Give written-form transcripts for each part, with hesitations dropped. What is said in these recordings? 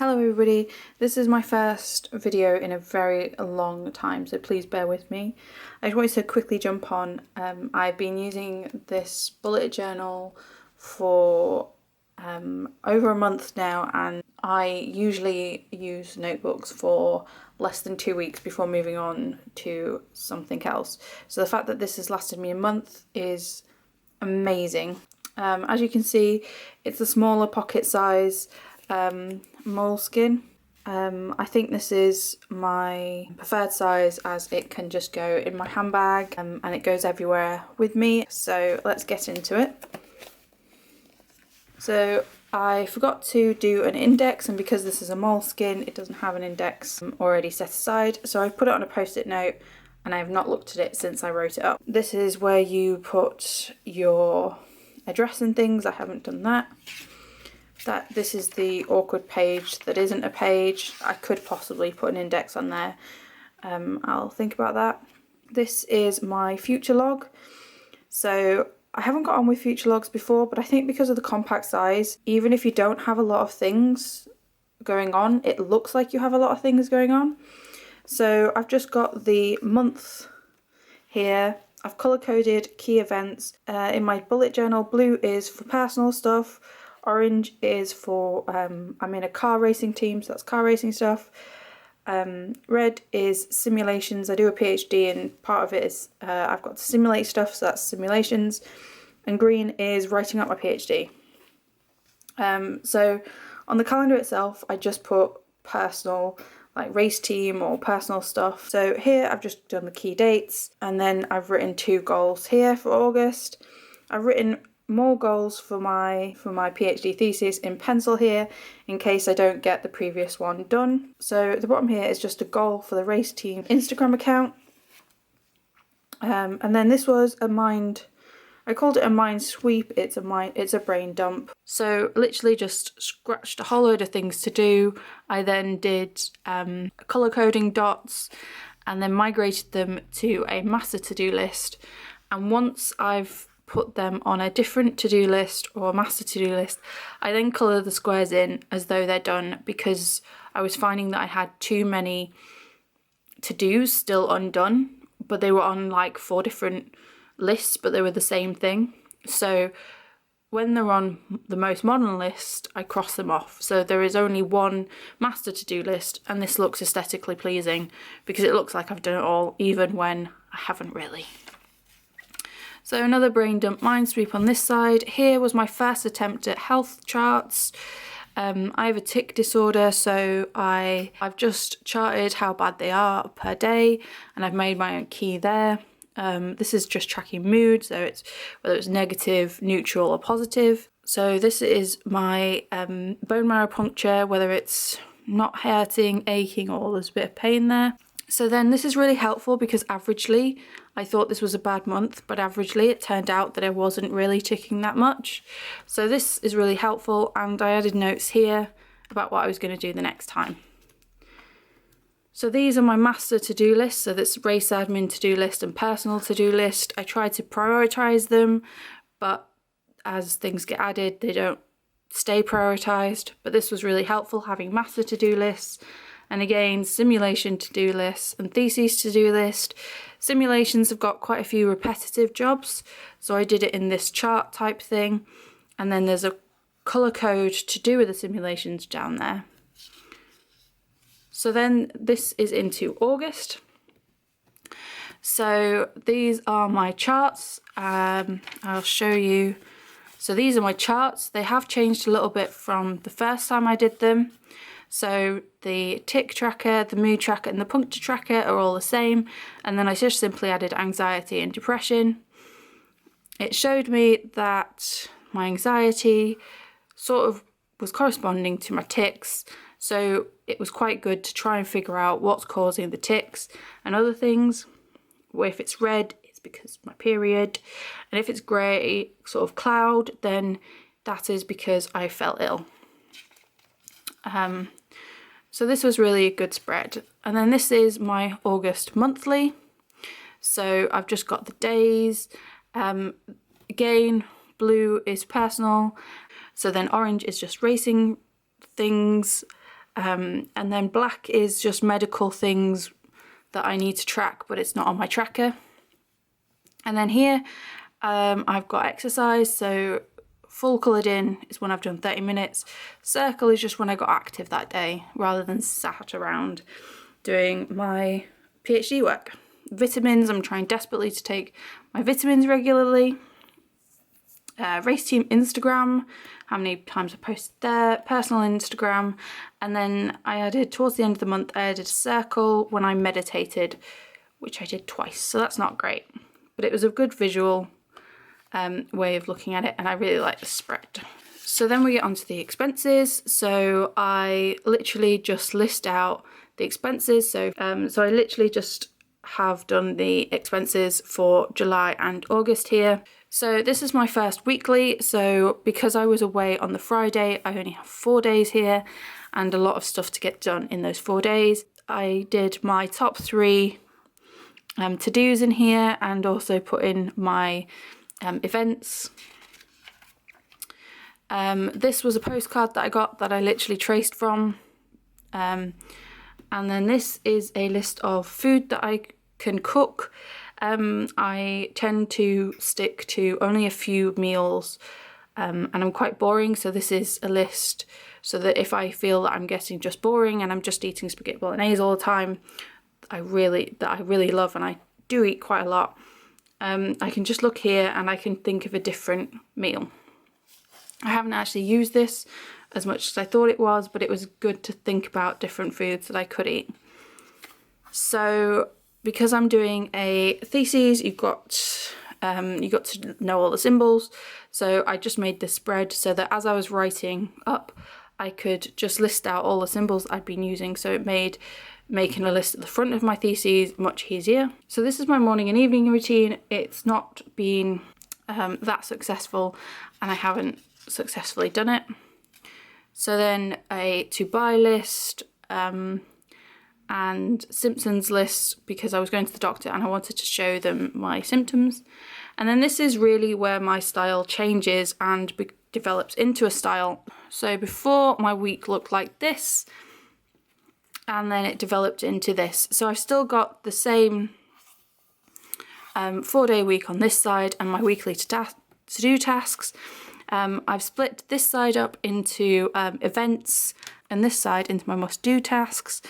Hello everybody, this is my first video in a very long time, so please bear with me. I just wanted to quickly jump on. I've been using this bullet journal for over a month now, and I usually use notebooks for less than 2 weeks before moving on to something else. So the fact that this has lasted me a month is amazing. As you can see, it's a smaller pocket size Moleskine. I think this is my preferred size as it can just go in my handbag and it goes everywhere with me. So let's get into it. So I forgot to do an index, and because this is a Moleskine, it doesn't have an index already set aside. So I put it on a post-it note and I have not looked at it since I wrote it up. This is where you put your address and things. I haven't done that. This is the awkward page that isn't a page. I could possibly put an index on there. I'll think about that. This is my future log. So I haven't got on with future logs before, but I think because of the compact size, even if you don't have a lot of things going on, it looks like you have a lot of things going on. So I've just got the month here. I've color coded key events. In my bullet journal, blue is for personal stuff. Orange is for, I'm in a car racing team, so that's car racing stuff. Red is simulations. I do a PhD and part of it is I've got to simulate stuff, so that's simulations. And green is writing up my PhD. So on the calendar itself, I just put personal, like race team or personal stuff. So here I've just done the key dates, and then I've written 2 goals here for August. I've written more goals for my PhD thesis in pencil here in case I don't get the previous one done. So at the bottom here is just a goal for the race team Instagram account. And then this was I called it a mind sweep. It's a brain dump. So literally just scratched a whole load of things to do. I then did color coding dots and then migrated them to a master to-do list. And once I've put them on a different to-do list or a master to-do list, I then colour the squares in as though they're done, because I was finding that I had too many to-dos still undone, but they were on like 4 different lists, but they were the same thing. So when they're on the most modern list, I cross them off. So there is only one master to-do list, and this looks aesthetically pleasing because it looks like I've done it all, even when I haven't really. So another brain dump mind sweep on this side. Here was my first attempt at health charts. I have a tic disorder, so I've just charted how bad they are per day, and I've made my own key there. This is just tracking mood, so it's whether it's negative, neutral or positive. So this is my bone marrow puncture, whether it's not hurting, aching, or there's a bit of pain there. So then this is really helpful because averagely, I thought this was a bad month, but averagely it turned out that I wasn't really ticking that much. So this is really helpful, and I added notes here about what I was going to do the next time. So these are my master to-do lists. So that's race admin to-do list and personal to-do list. I tried to prioritize them, but as things get added, they don't stay prioritized. But this was really helpful, having master to-do lists. And again, simulation to-do list and thesis to-do list. Simulations have got quite a few repetitive jobs, so I did it in this chart type thing. And then there's a color code to do with the simulations down there. So then this is into August. So these are my charts. I'll show you. So these are my charts. They have changed a little bit from the first time I did them. So the tick tracker, the mood tracker and the puncture tracker are all the same, and then I just simply added anxiety and depression. It showed me that my anxiety sort of was corresponding to my tics, so it was quite good to try and figure out what's causing the tics and other things. If it's red, it's because of my period, and if it's grey, sort of cloud, then that is because I felt ill. So this was really a good spread. And then this is my August monthly. So I've just got the days. Again, blue is personal. So then orange is just racing things. And then black is just medical things that I need to track, but it's not on my tracker. And then here I've got exercise, so full coloured in is when I've done 30 minutes. Circle is just when I got active that day, rather than sat around doing my PhD work. Vitamins, I'm trying desperately to take my vitamins regularly. Race team Instagram, how many times I posted there, personal Instagram, and then I added, towards the end of the month, I added a circle when I meditated, which I did twice, so that's not great. But it was a good visual way of looking at it, and I really like the spread. So then we get onto the expenses. So I literally just list out the expenses. So I literally just have done the expenses for July and August here. So this is my first weekly. So because I was away on the Friday, I only have 4 days here and a lot of stuff to get done in those 4 days. I did my top 3 to-dos in here, and also put in my events. This was a postcard that I got that I literally traced from. And then this is a list of food that I can cook. I tend to stick to only a few meals, and I'm quite boring, so this is a list so that if I feel that I'm getting just boring and I'm just eating spaghetti bolognese all the time, I really love, and I do eat quite a lot, I can just look here and I can think of a different meal. I haven't actually used this as much as I thought it was, but it was good to think about different foods that I could eat. So because I'm doing a thesis, you got to know all the symbols. So I just made this spread so that as I was writing up, I could just list out all the symbols I'd been using. So it made making a list at the front of my theses much easier. So this is my morning and evening routine. It's not been that successful, and I haven't successfully done it. So then a to buy list, and symptoms list, because I was going to the doctor and I wanted to show them my symptoms. And then this is really where my style changes and develops into a style. So before, my week looked like this, and then it developed into this. So I've still got the same 4-day week on this side and my weekly to-do tasks. I've split this side up into events and this side into my must-do tasks.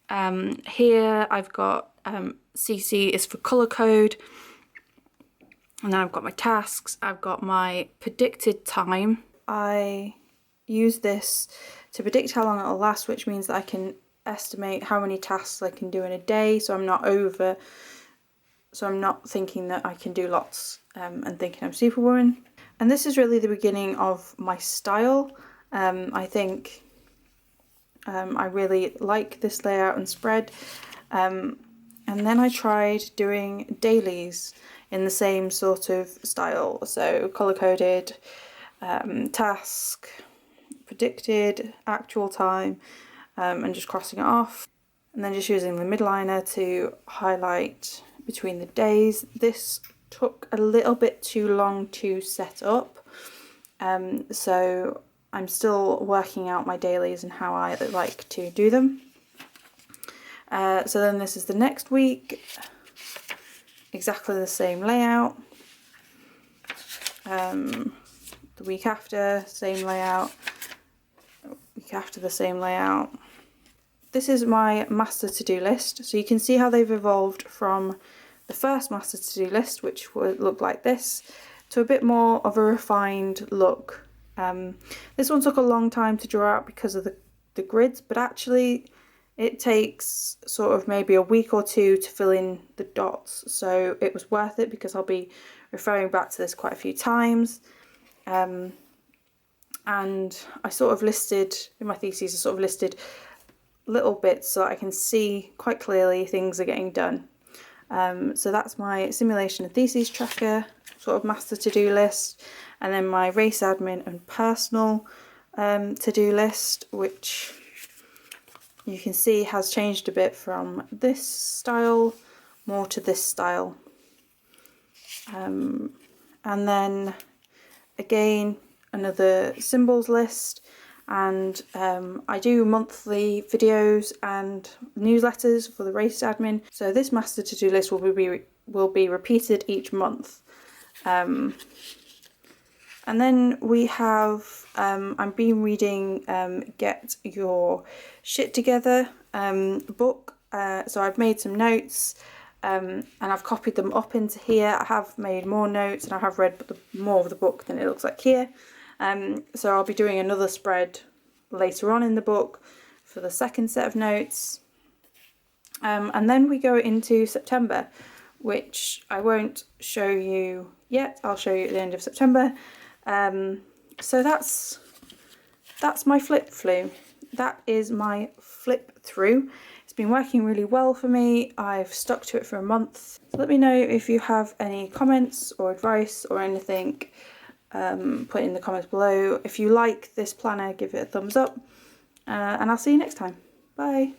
Here I've got CC is for colour code, and then I've got my tasks, I've got my predicted time. I use this to predict how long it'll last, which means that I can estimate how many tasks I can do in a day, so I'm not thinking that I can do lots and thinking I'm Superwoman. And this is really the beginning of my style. I think I really like this layout and spread. And then I tried doing dailies in the same sort of style. So colour-coded, task, predicted, actual time, and just crossing it off. And then just using the midliner to highlight between the days. This took a little bit too long to set up. So I'm still working out my dailies and how I like to do them. So then this is the next week, exactly the same layout. The week after, same layout. Week after, the same layout. This is my master to-do list. So you can see how they've evolved from the first master to-do list, which would look like this, to a bit more of a refined look. This one took a long time to draw out because of the grids, but actually it takes sort of maybe a week or two to fill in the dots. So it was worth it because I'll be referring back to this quite a few times. And I sort of listed, in my thesis, I sort of listed little bits so that I can see quite clearly things are getting done. So that's my simulation and thesis tracker, sort of master to-do list, and then my race admin and personal to-do list, which you can see has changed a bit from this style more to this style. And then again, another symbols list, and I do monthly videos and newsletters for the race admin. So this master to-do list will be repeated each month. And then we have, I've been reading Get Your Shit Together book. So I've made some notes and I've copied them up into here. I have made more notes and I have read more of the book than it looks like here. So I'll be doing another spread later on in the book for the second set of notes. And then we go into September, which I won't show you yet. I'll show you at the end of September. So that's my flip through. That is my flip through. It's been working really well for me. I've stuck to it for a month. So let me know if you have any comments or advice or anything. Put in the comments below. If you like this planner, give it a thumbs up. And I'll see you next time. Bye.